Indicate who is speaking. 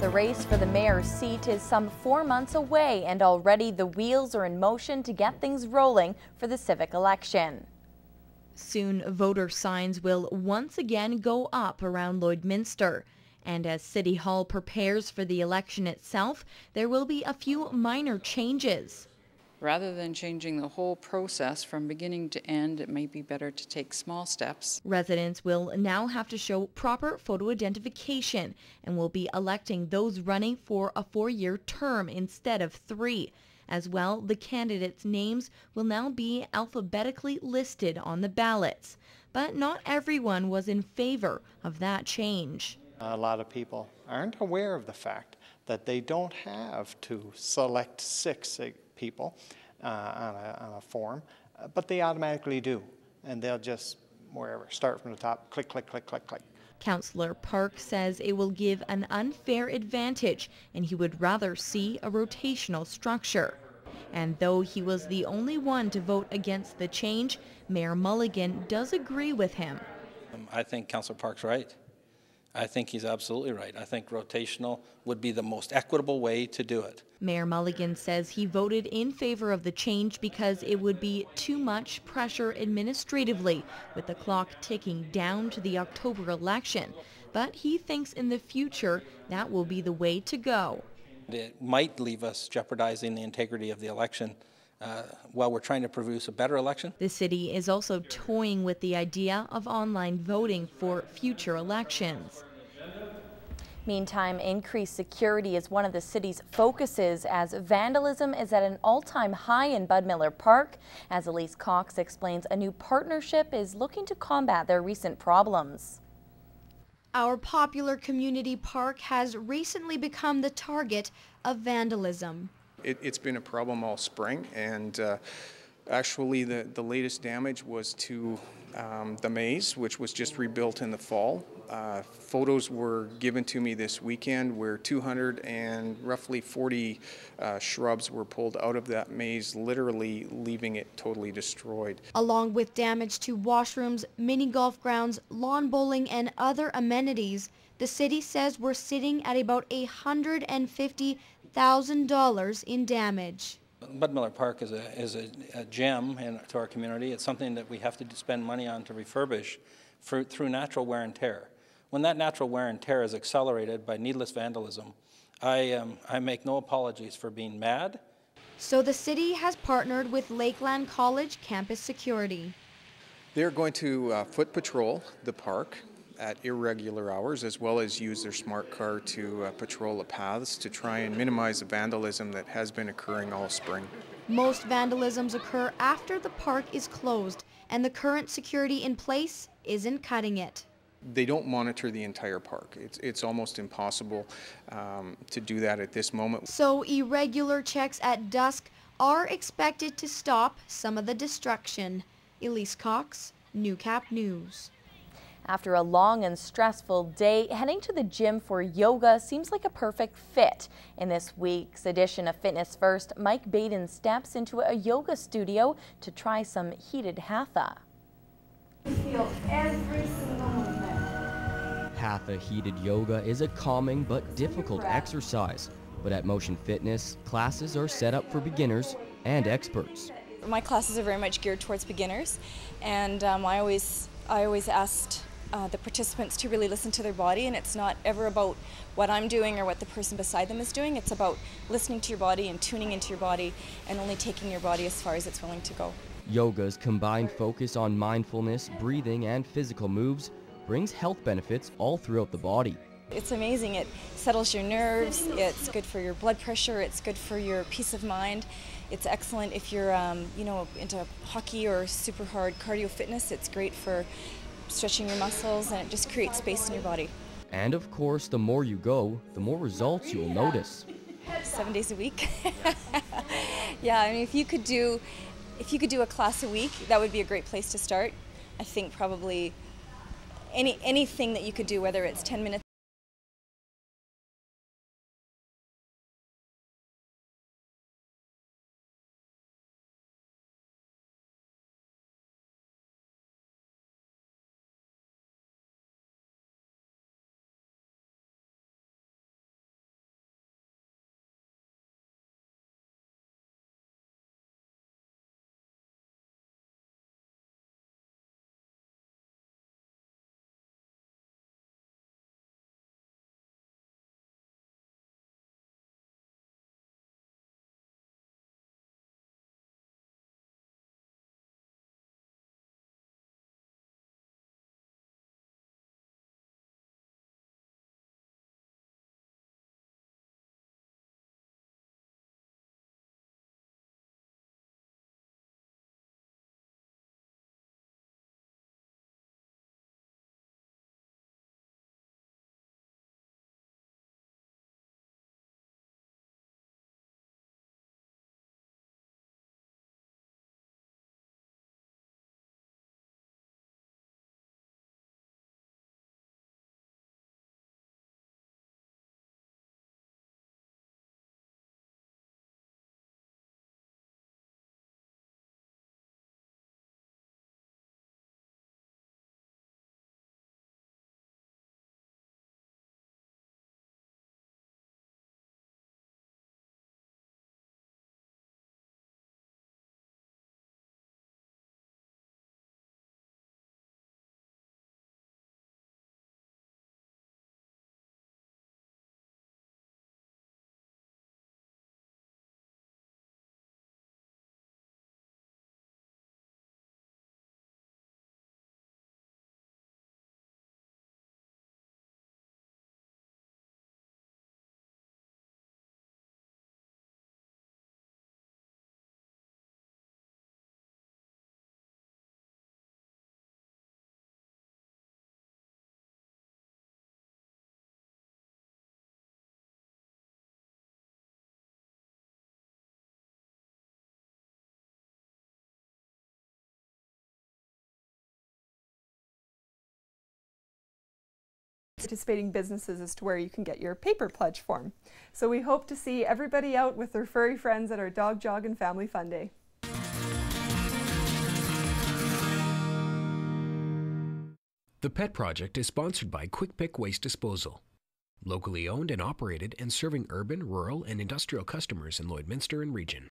Speaker 1: The race for the mayor's seat is some 4 months away, and already the wheels are in motion to get things rolling for the civic election. Soon, voter signs will once again go up around Lloydminster. And as City Hall prepares for the election itself, there will be a few minor changes.
Speaker 2: Rather than changing the whole process from beginning to end, it may be better to take small steps.
Speaker 1: Residents will now have to show proper photo identification and will be electing those running for a 4-year term instead of 3. As well, the candidates' names will now be alphabetically listed on the ballots. But not everyone was in favor of that change.
Speaker 3: A lot of people aren't aware of the fact that they don't have to select 6 people on a form, but they automatically do. And they'll just, wherever, start from the top, click, click, click, click, click.
Speaker 1: Councillor Park says it will give an unfair advantage, and he would rather see a rotational structure. And though he was the only one to vote against the change, Mayor Mulligan does agree with him.
Speaker 4: I think Councillor Park's right. I think he's absolutely right. I think rotational would be the most equitable way to do it.
Speaker 1: Mayor Mulligan says he voted in favor of the change because it would be too much pressure administratively, with the clock ticking down to the October election. But he thinks in the future that will be the way to go.
Speaker 4: It might leave us jeopardizing the integrity of the election while we're trying to produce a better election.
Speaker 1: The city is also toying with the idea of online voting for future elections. Meantime, increased security is one of the city's focuses as vandalism is at an all-time high in Bud Miller Park. As Elise Cox explains, a new partnership is looking to combat their recent problems.
Speaker 5: Our popular community park has recently become the target of vandalism.
Speaker 6: It's been a problem all spring, and actually the latest damage was to the maze, which was just rebuilt in the fall. Photos were given to me this weekend where 200 and roughly 40 shrubs were pulled out of that maze, literally leaving it totally destroyed.
Speaker 5: Along with damage to washrooms, mini golf grounds, lawn bowling, and other amenities, the city says we're sitting at about $150,000 in damage.
Speaker 4: Bud Miller Park is a gem to our community. It's something that we have to spend money on to refurbish through natural wear and tear. When that natural wear and tear is accelerated by needless vandalism, I make no apologies for being mad.
Speaker 5: So the city has partnered with Lakeland College Campus Security.
Speaker 6: They're going to foot patrol the park at irregular hours, as well as use their smart car to patrol the paths to try and minimize the vandalism that has been occurring all spring.
Speaker 5: Most vandalisms occur after the park is closed, and the current security in place isn't cutting it.
Speaker 6: They don't monitor the entire park. It's almost impossible to do that at this moment.
Speaker 5: So irregular checks at dusk are expected to stop some of the destruction. Elise Cox, Newcap News.
Speaker 1: After a long and stressful day, heading to the gym for yoga seems like a perfect fit. In this week's edition of Fitness First, Mike Baden steps into a yoga studio to try some heated hatha.
Speaker 7: Feel every single movement.
Speaker 8: Hatha heated yoga is a calming but difficult exercise. But at Motion Fitness, classes are set up for beginners and experts.
Speaker 9: My classes are very much geared towards beginners, and I always asked the participants to really listen to their body, and it's not ever about what I'm doing or what the person beside them is doing. It's about listening to your body and tuning into your body and only taking your body as far as it's willing to go.
Speaker 8: Yoga's combined focus on mindfulness, breathing, and physical moves brings health benefits all throughout the body.
Speaker 9: It's amazing. It settles your nerves, it's good for your blood pressure, it's good for your peace of mind. It's excellent if you're into hockey or super hard cardio fitness. It's great for stretching your muscles, and it just creates space in your body.
Speaker 8: And of course, the more you go, the more results you'll notice.
Speaker 9: 7 days a week. Yeah, I mean, if you could do a class a week, that would be a great place to start. I think probably anything that you could do, whether it's 10 minutes
Speaker 10: participating businesses as to where you can get your paper pledge form. So we hope to see everybody out with their furry friends at our Dog Jog and Family Fun Day.
Speaker 11: The Pet Project is sponsored by Quick Pick Waste Disposal. Locally owned and operated and serving urban, rural, and industrial customers in Lloydminster and region.